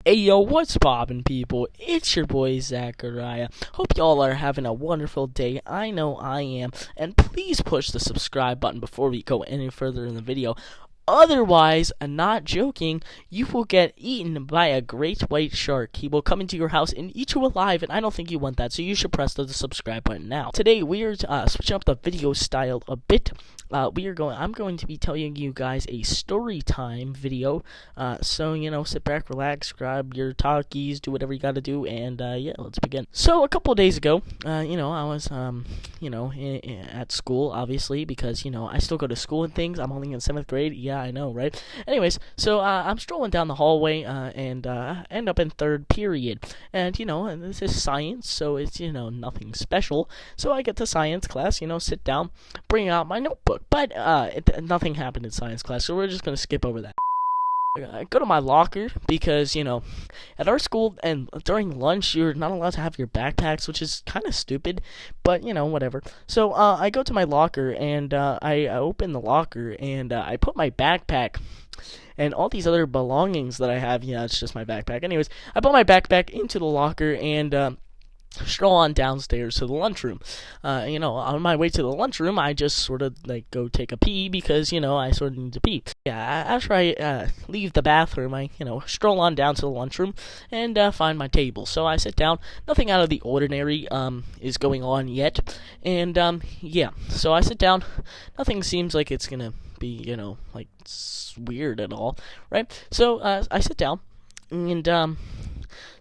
Hey yo, what's poppin', people? It's your boy Zachariah. Hope y'all are having a wonderful day. I know I am. And please push the subscribe button before we go any further in the video. Otherwise, I'm not joking, you will get eaten by a great white shark. He will come into your house and eat you alive, and I don't think you want that, so you should press the subscribe button now. Today, we are switching up the video style a bit. I'm going to be telling you guys a story time video. So, sit back, relax, grab your talkies, do whatever you gotta do, and, yeah, let's begin. So, a couple of days ago, I was, at school, obviously, because, I still go to school and things. I'm only in 7th grade. Yeah, I know, right? Anyways, so, I'm strolling down the hallway, and end up in 3rd period. And, and this is science, so it's, nothing special. So I get to science class, sit down, bring out my notebook. But nothing happened in science class, so we're just going to skip over that. I go to my locker because, at our school and during lunch, you're not allowed to have your backpacks, which is kind of stupid, but, whatever. So I go to my locker and I open the locker and I put my backpack and all these other belongings that I have. Yeah, it's just my backpack. Anyways, I put my backpack into the locker and stroll on downstairs to the lunchroom. On my way to the lunchroom, I just sort of go take a pee because, I sort of need to pee. Yeah, after I leave the bathroom, I, stroll on down to the lunchroom and find my table. So I sit down. Nothing out of the ordinary is going on yet. And, yeah, so I sit down. Nothing seems like it's gonna be, weird at all, right? So I sit down and,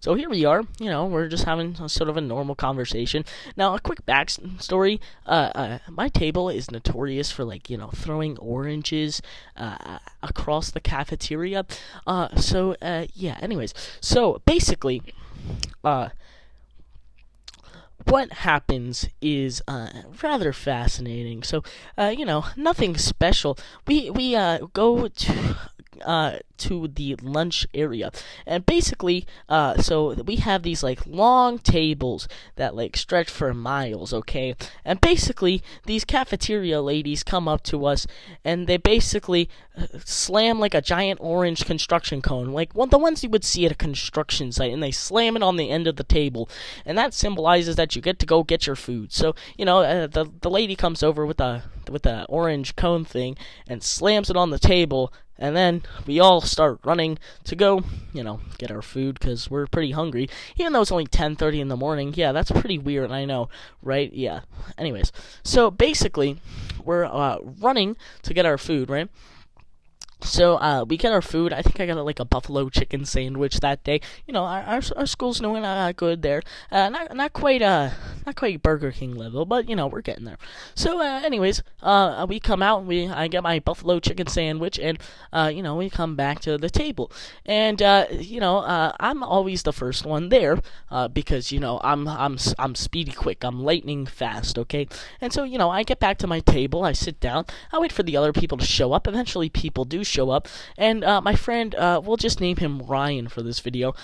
so here we are, we're just having sort of a normal conversation. Now, a quick backstory, my table is notorious for, throwing oranges, across the cafeteria. Yeah, anyways. So, basically, what happens is rather fascinating. So, nothing special. We go to the lunch area, and basically so we have these long tables that stretch for miles, okay? And basically these cafeteria ladies come up to us and they basically slam a giant orange construction cone, the ones you would see at a construction site, and they slam it on the end of the table, and that symbolizes that you get to go get your food. So the lady comes over with the orange cone thing and slams it on the table. And then we all start running to go, get our food because we're pretty hungry. Even though it's only 10:30 in the morning. Yeah, that's pretty weird, I know, right? Yeah. Anyways, so basically, we're running to get our food, right? So we get our food. I think I got a buffalo chicken sandwich that day. Our school's doing good there. Not quite Burger King level, but we're getting there. So anyways, we come out and I get my buffalo chicken sandwich, and we come back to the table, and I'm always the first one there because I'm speedy quick. I'm lightning fast, okay? And so I get back to my table. I sit down. I wait for the other people to show up. Eventually, people do show up, and my friend, we'll just name him Ryan for this video,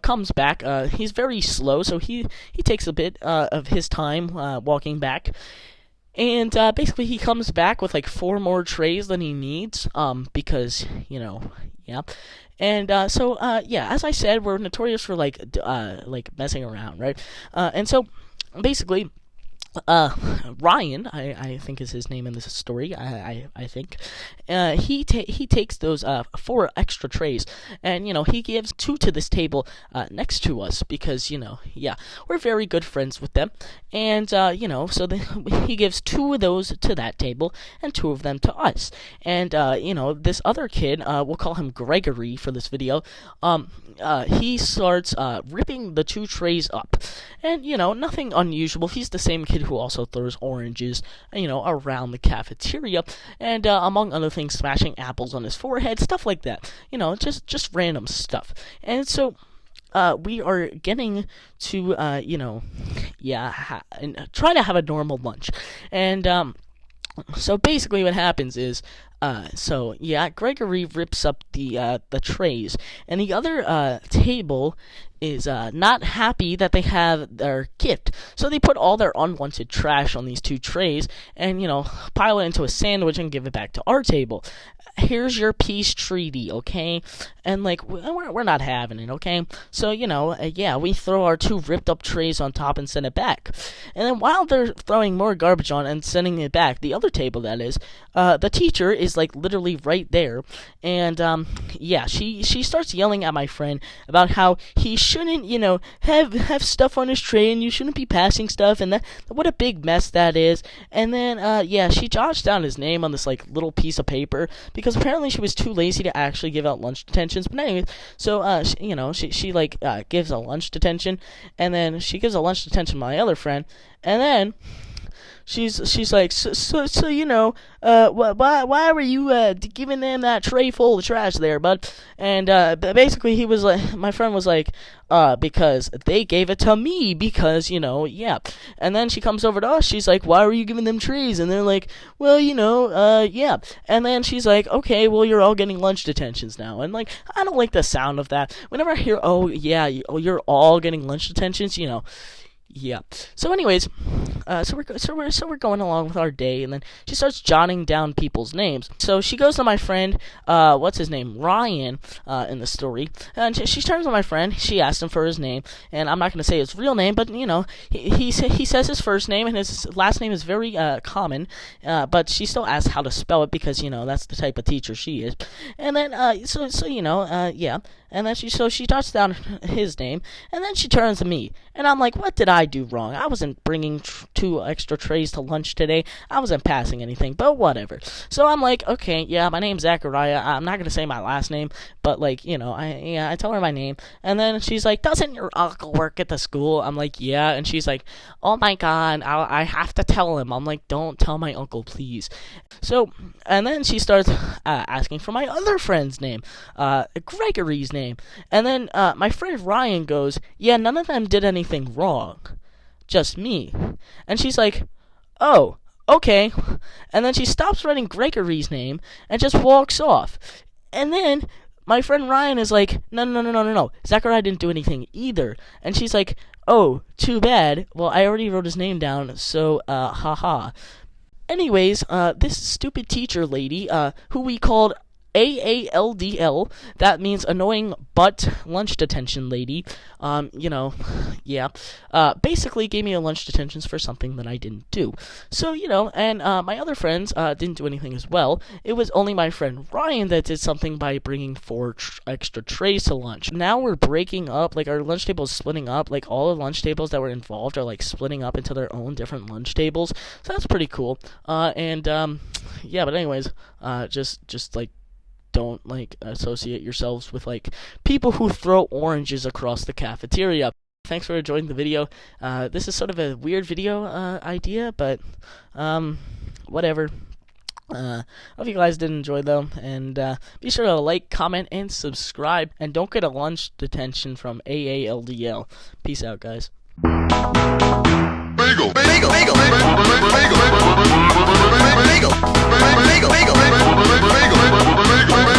comes back. He's very slow, so he takes a bit of his time walking back, and basically he comes back with 4 more trays than he needs, because yeah. And so yeah, as I said, we're notorious for messing around, right? And so basically Ryan, I think is his name in this story. I think he takes those 4 extra trays, and he gives 2 to this table next to us because yeah, we're very good friends with them, and so he gives 2 of those to that table and 2 of them to us, and this other kid, we'll call him Gregory for this video. He starts ripping the 2 trays up, and nothing unusual. He's the same kid who also throws oranges, around the cafeteria, and among other things, smashing apples on his forehead, stuff like that. Just random stuff. And so we are getting to try to have a normal lunch, and so basically what happens is So yeah, Gregory rips up the trays, and the other table is not happy that they have their gift. So they put all their unwanted trash on these two trays, and pile it into a sandwich and give it back to our table. Here's your peace treaty, okay? And like we're not having it, okay? So yeah, we throw our two ripped up trays on top and send it back. And then while they're throwing more garbage on and sending it back, the other table that is, the teacher is like literally right there, and yeah, she starts yelling at my friend about how he shouldn't have stuff on his tray, and you shouldn't be passing stuff, and that what a big mess that is. And then yeah, she jots down his name on this like little piece of paper because apparently she was too lazy to actually give out lunch detentions. But anyways, so she like gives a lunch detention, and then she gives a lunch detention to my other friend, and then she's like, why were you giving them that tray full of trash there, bud? And basically he was like, my friend was like, because they gave it to me, because yeah. And then she comes over to us, she's like, why were you giving them trays? And they're like, well, yeah. And then she's like, okay, well, you're all getting lunch detentions now. And like, I don't like the sound of that. Whenever I hear, oh yeah, you're all getting lunch detentions, yeah. So anyways, so we're going along with our day, and then she starts jotting down people's names. So she goes to my friend, what's his name, Ryan, in the story, and she turns to my friend. She asks him for his name, and I'm not going to say his real name, but he says his first name, and his last name is very common, but she still asks how to spell it because that's the type of teacher she is. And then yeah. And then she jots down his name, and then she turns to me, and I'm like, what did I do wrong? I wasn't bringing two extra trays to lunch today. I wasn't passing anything, but whatever. So I'm like, okay, yeah, my name's Zachariah. I'm not gonna say my last name, but like, I tell her my name, and then she's like, doesn't your uncle work at the school? I'm like, yeah, and she's like, oh my god, I have to tell him. I'm like, don't tell my uncle, please. So, and then she starts asking for my other friend's name, Gregory's name. And then my friend Ryan goes, yeah, none of them did anything wrong, just me. And she's like, oh, okay. And then she stops writing Gregory's name and just walks off. And then my friend Ryan is like, no, Zachariah didn't do anything either. And she's like, oh, too bad. Well, I already wrote his name down, so haha. Anyways, this stupid teacher lady, who we called AALDL, that means annoying butt lunch detention lady, yeah, basically gave me a lunch detentions for something that I didn't do. So, and my other friends didn't do anything as well. It was only my friend Ryan that did something by bringing 4 extra trays to lunch. Now we're breaking up, like our lunch table is splitting up, like all the lunch tables that were involved are like splitting up into their own different lunch tables. So that's pretty cool. Yeah, but anyways, just like, don't like associate yourselves with like people who throw oranges across the cafeteria. Thanks for enjoying the video. This is sort of a weird video idea, but whatever. Hope you guys did enjoy though, and be sure to like, comment, and subscribe, and don't get a lunch detention from AALDL. Peace out, guys. Bagel. Bagel. Bagel. Bagel. Bagel. Bagel. Bagel. Bagel. Bagel. Bagel. Bagel. Bagel.